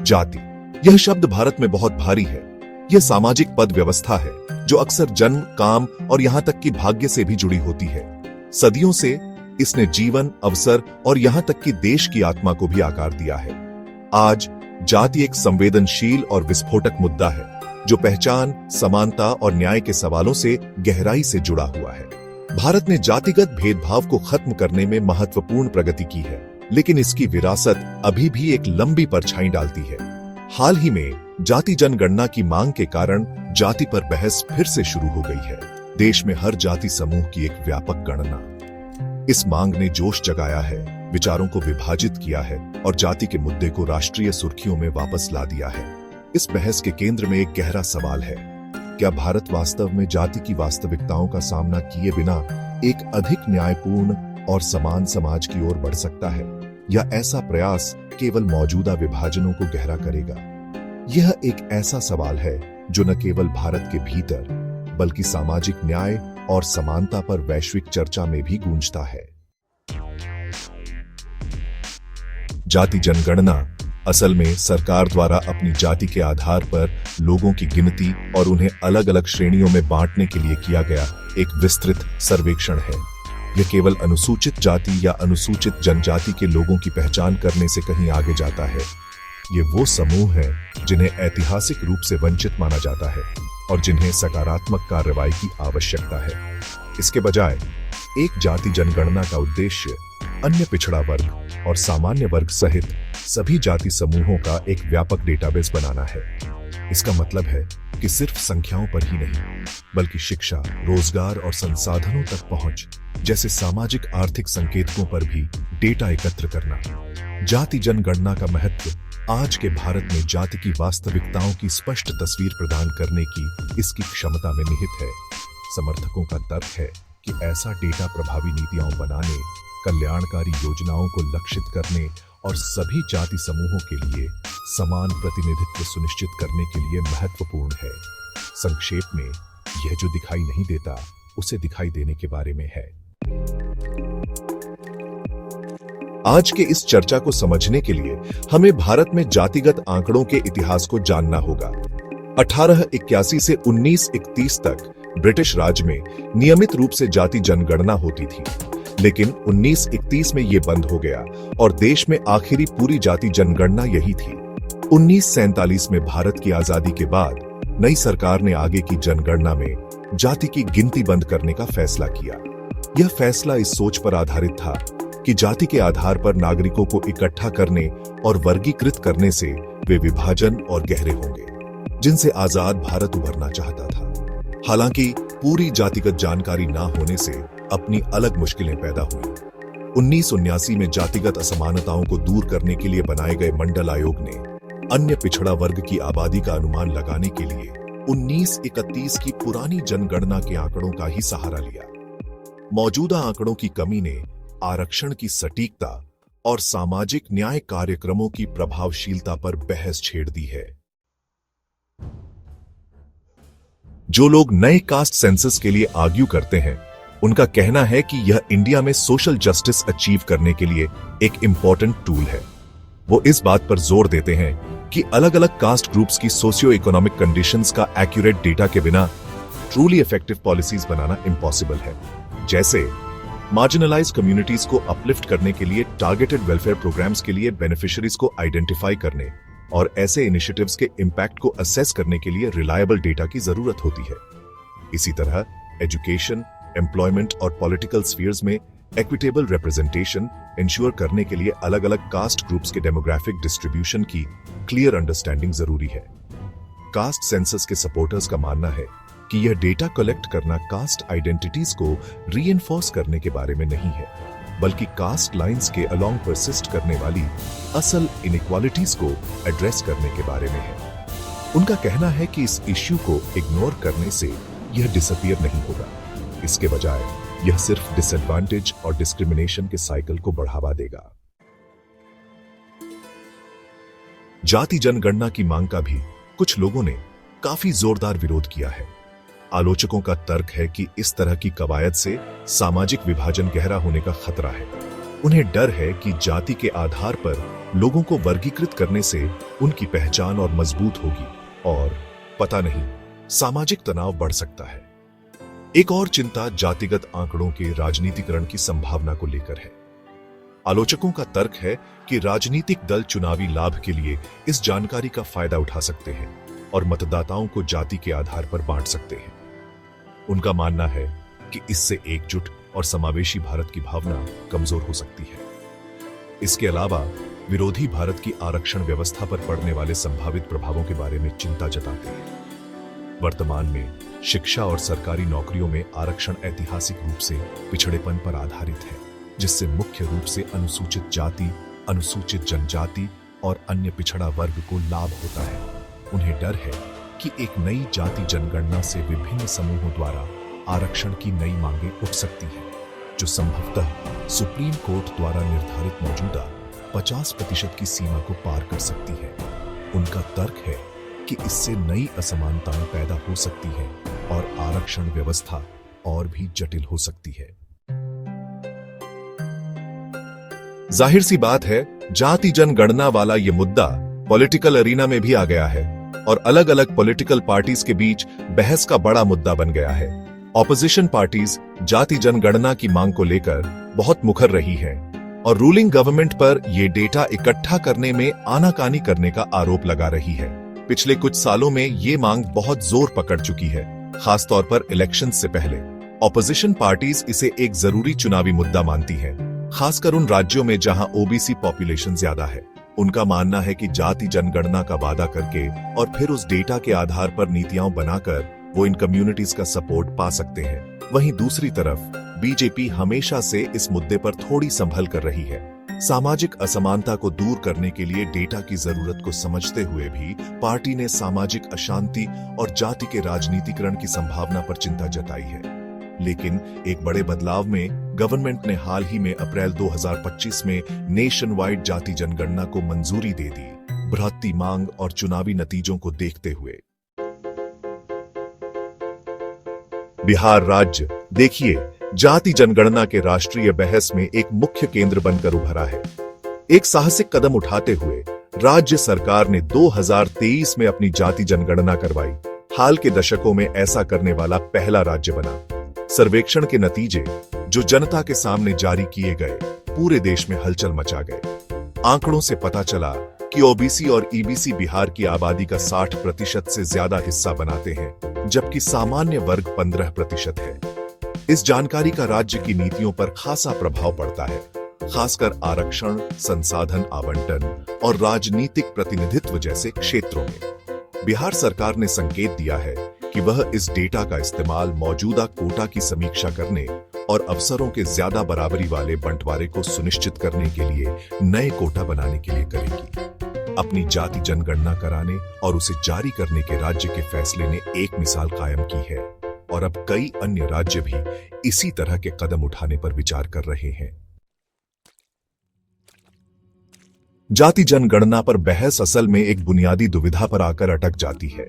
जाति, यह शब्द भारत में बहुत भारी है। यह सामाजिक पद व्यवस्था है जो अक्सर जन्म, काम और यहां तक कि भाग्य से भी जुड़ी होती है। सदियों से इसने जीवन, अवसर और यहां तक कि देश की आत्मा को भी आकार दिया है। आज जाति एक संवेदनशील और विस्फोटक मुद्दा है जो पहचान, समानता और न्याय के सवालों से गहराई से जुड़ा हुआ है। भारत ने जातिगत भेदभाव को खत्म करने में महत्वपूर्ण प्रगति की है, लेकिन इसकी विरासत अभी भी एक लंबी परछाई डालती है। हाल ही में जाति जनगणना की मांग के कारण जाति पर बहस फिर से शुरू हो गई है। देश में हर जाति समूह की एक व्यापक गणना। इस मांग ने जोश जगाया है, विचारों को विभाजित किया है और जाति के मुद्दे को राष्ट्रीय सुर्खियों में वापस ला दिया है। इस बहस के केंद्र में एक गहरा सवाल है, क्या भारत वास्तव में जाति की वास्तविकताओं का सामना किए बिना एक अधिक न्यायपूर्ण और समान समाज की ओर बढ़ सकता है, या ऐसा प्रयास केवल मौजूदा विभाजनों को गहरा करेगा? यह एक ऐसा सवाल है जो न केवल भारत के भीतर बल्कि सामाजिक न्याय और समानता पर वैश्विक चर्चा में भी गूंजता है। जाति जनगणना असल में सरकार द्वारा अपनी जाति के आधार पर लोगों की गिनती और उन्हें अलग अलग श्रेणियों में बांटने के लिए किया गया एक विस्तृत सर्वेक्षण है। यह केवल अनुसूचित जाति या अनुसूचित जनजाति के लोगों की पहचान करने से कहीं आगे जाता है। ये वो समूह हैं जिन्हें ऐतिहासिक रूप से वंचित माना जाता है और जिन्हें सकारात्मक कार्रवाई की आवश्यकता है। इसके बजाय एक जाति जनगणना का उद्देश्य अन्य पिछड़ा वर्ग और सामान्य वर्ग सहित सभी जाति समूहों का एक व्यापक डेटाबेस बनाना है। इसका मतलब है कि सिर्फ संख्याओं पर ही नहीं, बल्कि शिक्षा, रोजगार और संसाधनों तक पहुंच जैसे सामाजिक आर्थिक संकेतकों पर भी डेटा एकत्र करना। जाति जनगणना का महत्व आज के भारत में जाति की वास्तविकताओं की स्पष्ट तस्वीर प्रदान करने की इसकी क्षमता में निहित है। समर्थकों का तर्क है कि ऐसा डेटा प्रभावी नीतियां बनाने, कल्याणकारी योजनाओं को लक्षित करने और सभी जाति समूहों के लिए समान प्रतिनिधित्व सुनिश्चित करने के लिए महत्वपूर्ण है। संक्षेप में, यह जो दिखाई नहीं देता उसे दिखाई देने के बारे में है। आज के इस चर्चा को समझने के लिए हमें भारत में जातिगत आंकड़ों के इतिहास को जानना होगा। 1881 से 1931 तक ब्रिटिश राज में नियमित रूप से जाति जनगणना होती थी, लेकिन 1931 में यह बंद हो गया और देश में आखिरी पूरी जाति जनगणना यही थी। 1947 में भारत की आजादी के बाद नई सरकार ने आगे की जनगणना में जाति की गिनती बंद करने का फैसला किया। यह फैसला इस सोच पर आधारित था कि जाति के आधार पर नागरिकों को इकट्ठा करने और वर्गीकृत करने से वे विभाजन और गहरे होंगे, जिनसे आजाद भारत उभरना चाहता था। हालांकि पूरी जातिगत जानकारी ना होने से अपनी अलग मुश्किलें पैदा हुई। 1979 में जातिगत असमानताओं को दूर करने के लिए बनाए गए मंडल आयोग ने अन्य पिछड़ा वर्ग की आबादी का अनुमान लगाने के लिए 1931 की पुरानी जनगणना के आंकड़ों का ही सहारा लिया। मौजूदा आंकड़ों की कमी ने आरक्षण की सटीकता और सामाजिक न्याय कार्यक्रमों की प्रभावशीलता पर बहस छेड़ दी है। जो लोग नए कास्ट सेंसस के लिए आर्ग्यू करते हैं, उनका कहना है कि यह इंडिया में सोशल जस्टिस अचीव करने के लिए एक इंपॉर्टेंट टूल है। वो इस बात पर जोर देते हैं कि अलग अलग कास्ट ग्रुप्स की सोशियो इकोनॉमिक कंडीशंस का एक्यूरेट डेटा के बिना ट्रूली इफेक्टिव पॉलिसीज बनाना इम्पॉसिबल है। जैसे मार्जिनलाइज कम्युनिटीज को अपलिफ्ट करने के लिए टारगेटेड वेलफेयर प्रोग्राम्स के लिए बेनिफिशियरीज को आइडेंटिफाई करने और ऐसे इनिशिएटिव्स के इंपैक्ट को असेस करने के लिए रिलायबल डेटा की जरूरत होती है। इसी तरह एजुकेशन, एम्प्लॉयमेंट और पॉलिटिकल स्फीयर्स में इक्विटेबल रिप्रेजेंटेशन इंश्योर करने के लिए अलग अलग कास्ट ग्रुप्स के डेमोग्राफिक डिस्ट्रीब्यूशन की क्लियर अंडरस्टैंडिंग जरूरी है। कास्ट सेंसस के सपोर्टर्स का मानना है कि यह डेटा कलेक्ट करना कास्ट आइडेंटिटीज को रीइंफोर्स करने के बारे में नहीं है, बल्कि कास्ट लाइंस के अलोंग परसिस्ट करने वाली असल इनइक्वालिटीज को एड्रेस करने के बारे में है। उनका कहना है कि इस इश्यू को इग्नोर करने से यह डिसअपीयर नहीं होगा। इसके बजाय यह सिर्फ डिसएडवांटेज और डिस्क्रिमिनेशन के साइकिल को बढ़ावा देगा। जाति जनगणना की मांग का भी कुछ लोगों ने काफी जोरदार विरोध किया है। आलोचकों का तर्क है कि इस तरह की कवायद से सामाजिक विभाजन गहरा होने का खतरा है। उन्हें डर है कि जाति के आधार पर लोगों को वर्गीकृत करने से उनकी पहचान और मजबूत होगी और पता नहीं, सामाजिक तनाव बढ़ सकता है। एक और चिंता जातिगत आंकड़ों के राजनीतिकरण की संभावना को लेकर है। आलोचकों का तर्क है कि राजनीतिक दल चुनावी लाभ के लिए इस जानकारी का फायदा उठा सकते हैं और मतदाताओं को जाति के आधार पर बांट सकते हैं। उनका मानना है कि इससे एकजुट और समावेशी भारत की भावना कमजोर हो सकती है। इसके अलावा विरोधी भारत की आरक्षण व्यवस्था पर पड़ने वाले संभावित प्रभावों के बारे में चिंता जताते हैं। वर्तमान में शिक्षा और सरकारी नौकरियों में आरक्षण ऐतिहासिक रूप से पिछड़ेपन पर आधारित है, जिससे मुख्य रूप से अनुसूचित जाति, अनुसूचित जनजाति और अन्य पिछड़ा वर्ग को लाभ होता है। उन्हें डर है कि एक नई जाति जनगणना से विभिन्न समूहों द्वारा आरक्षण की नई मांगें उठ सकती हैं, जो संभवतः सुप्रीम कोर्ट द्वारा निर्धारित मौजूदा 50% की सीमा को पार कर सकती है। उनका तर्क है कि इससे नई असमानताएं पैदा हो सकती हैं और आरक्षण व्यवस्था और भी जटिल हो सकती है। जाहिर सी बात है, जाति जनगणना वाला ये मुद्दा पॉलिटिकल अरीना में भी आ गया है और अलग अलग पॉलिटिकल पार्टीज के बीच बहस का बड़ा मुद्दा बन गया है। ऑपोजिशन पार्टीज जाति जनगणना की मांग को लेकर बहुत मुखर रही हैं और रूलिंग गवर्नमेंट पर यह डेटा इकट्ठा करने में आनाकानी करने का आरोप लगा रही है। पिछले कुछ सालों में ये मांग बहुत जोर पकड़ चुकी है, खासतौर पर इलेक्शन से पहले। ऑपोजिशन पार्टीज इसे एक जरूरी चुनावी मुद्दा मानती हैं, खासकर उन राज्यों में जहां ओबीसी पॉपुलेशन ज्यादा है। उनका मानना है कि जाति जनगणना का वादा करके और फिर उस डेटा के आधार पर नीतियां बनाकर वो इन कम्युनिटीज का सपोर्ट पा सकते हैं। वहीं दूसरी तरफ बीजेपी हमेशा से इस मुद्दे पर थोड़ी संभल कर रही है। सामाजिक असमानता को दूर करने के लिए डेटा की जरूरत को समझते हुए भी पार्टी ने सामाजिक अशांति और जाति के राजनीतिकरण की संभावना पर चिंता जताई है। लेकिन एक बड़े बदलाव में गवर्नमेंट ने हाल ही में अप्रैल 2025 में नेशन वाइड जाति जनगणना को मंजूरी दे दी, बढ़ती मांग और चुनावी नतीजों को देखते हुए। बिहार राज्य, देखिए, जाति जनगणना के राष्ट्रीय बहस में एक मुख्य केंद्र बनकर उभरा है। एक साहसिक कदम उठाते हुए राज्य सरकार ने 2023 में अपनी जाति जनगणना करवाई। हाल के दशकों में ऐसा करने वाला पहला राज्य बना। सर्वेक्षण के नतीजे जो जनता के सामने जारी किए गए, पूरे देश में हलचल मचा गए। आंकड़ों से पता चला कि ओबीसी और ईबीसी बिहार की आबादी का 60% से ज्यादा हिस्सा बनाते हैं, जबकि सामान्य वर्ग 15% है। इस जानकारी का राज्य की नीतियों पर खासा प्रभाव पड़ता है, खासकर आरक्षण, संसाधन आवंटन और राजनीतिक प्रतिनिधित्व जैसे क्षेत्रों में। बिहार सरकार ने संकेत दिया है कि वह इस डेटा का इस्तेमाल मौजूदा कोटा की समीक्षा करने और अवसरों के ज्यादा बराबरी वाले बंटवारे को सुनिश्चित करने के लिए नए कोटा बनाने के लिए करेगी। अपनी जाति जनगणना कराने और उसे जारी करने के राज्य के फैसले ने एक मिसाल कायम की है और अब कई अन्य राज्य भी इसी तरह के कदम उठाने पर विचार कर रहे हैं। जाति जनगणना पर बहस असल में एक बुनियादी दुविधा पर आकर अटक जाती है।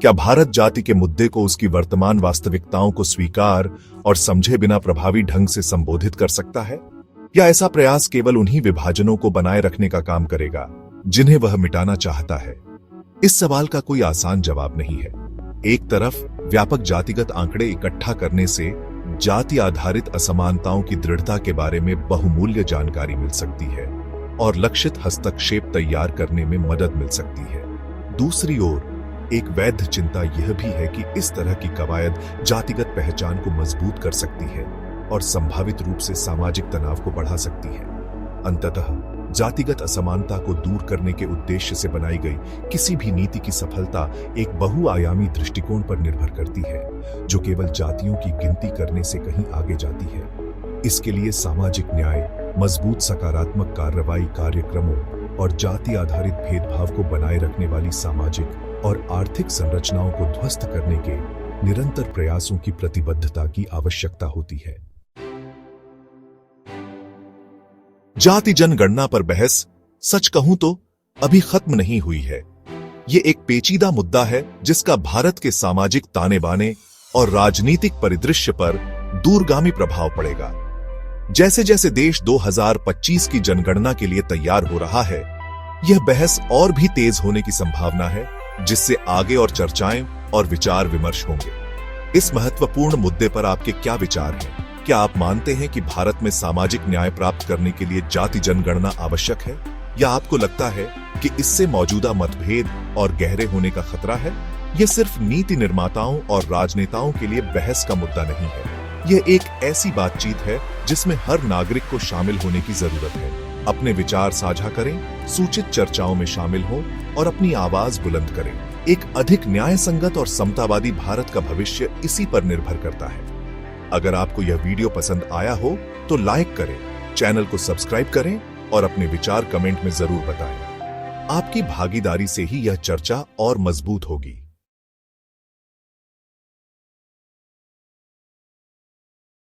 क्या भारत जाति के मुद्दे को उसकी वर्तमान वास्तविकताओं को स्वीकार और समझे बिना प्रभावी ढंग से संबोधित कर सकता है, या ऐसा प्रयास केवल उन्हीं विभाजनों को बनाए रखने का काम करेगा जिन्हें वह मिटाना चाहता है? इस सवाल का कोई आसान जवाब नहीं है। एक तरफ व्यापक जातिगत आंकड़े इकट्ठा करने से जाति आधारित असमानताओं की दृढ़ता के बारे में बहुमूल्य जानकारी मिल सकती है और लक्षित हस्तक्षेप तैयार करने में मदद मिल सकती है। दूसरी ओर एक वैध चिंता यह भी है कि इस तरह की कवायद जातिगत पहचान को मजबूत कर सकती है और संभावित रूप से सामाजिक तनाव को बढ़ा सकती है। अंततः जातिगत असमानता को दूर करने के उद्देश्य से बनाई गई किसी भी नीति की सफलता एक बहुआयामी दृष्टिकोण पर निर्भर करती है, जो केवल जातियों की गिनती करने से कहीं आगे जाती है। इसके लिए सामाजिक न्याय, मजबूत सकारात्मक कार्रवाई कार्यक्रमों और जाति आधारित भेदभाव को बनाए रखने वाली सामाजिक और आर्थिक संरचनाओं को ध्वस्त करने के निरंतर प्रयासों की प्रतिबद्धता की आवश्यकता होती है। जाति जनगणना पर बहस, सच कहूं तो, अभी खत्म नहीं हुई है। ये एक पेचीदा मुद्दा है जिसका भारत के सामाजिक ताने बाने और राजनीतिक परिदृश्य पर दूरगामी प्रभाव पड़ेगा। जैसे जैसे देश 2025 की जनगणना के लिए तैयार हो रहा है, यह बहस और भी तेज होने की संभावना है, जिससे आगे और चर्चाएं और विचार विमर्श होंगे। इस महत्वपूर्ण मुद्दे पर आपके क्या विचार हैं? क्या आप मानते हैं कि भारत में सामाजिक न्याय प्राप्त करने के लिए जाति जनगणना आवश्यक है, या आपको लगता है कि इससे मौजूदा मतभेद और गहरे होने का खतरा है? यह सिर्फ नीति निर्माताओं और राजनेताओं के लिए बहस का मुद्दा नहीं है। यह एक ऐसी बातचीत है जिसमें हर नागरिक को शामिल होने की जरूरत है। अपने विचार साझा करें, सूचित चर्चाओं में शामिल हों और अपनी आवाज बुलंद करें। एक अधिक न्याय संगत और समतावादी भारत का भविष्य इसी पर निर्भर करता है। अगर आपको यह वीडियो पसंद आया हो तो लाइक करें, चैनल को सब्सक्राइब करें और अपने विचार कमेंट में जरूर बताएं। आपकी भागीदारी से ही यह चर्चा और मजबूत होगी।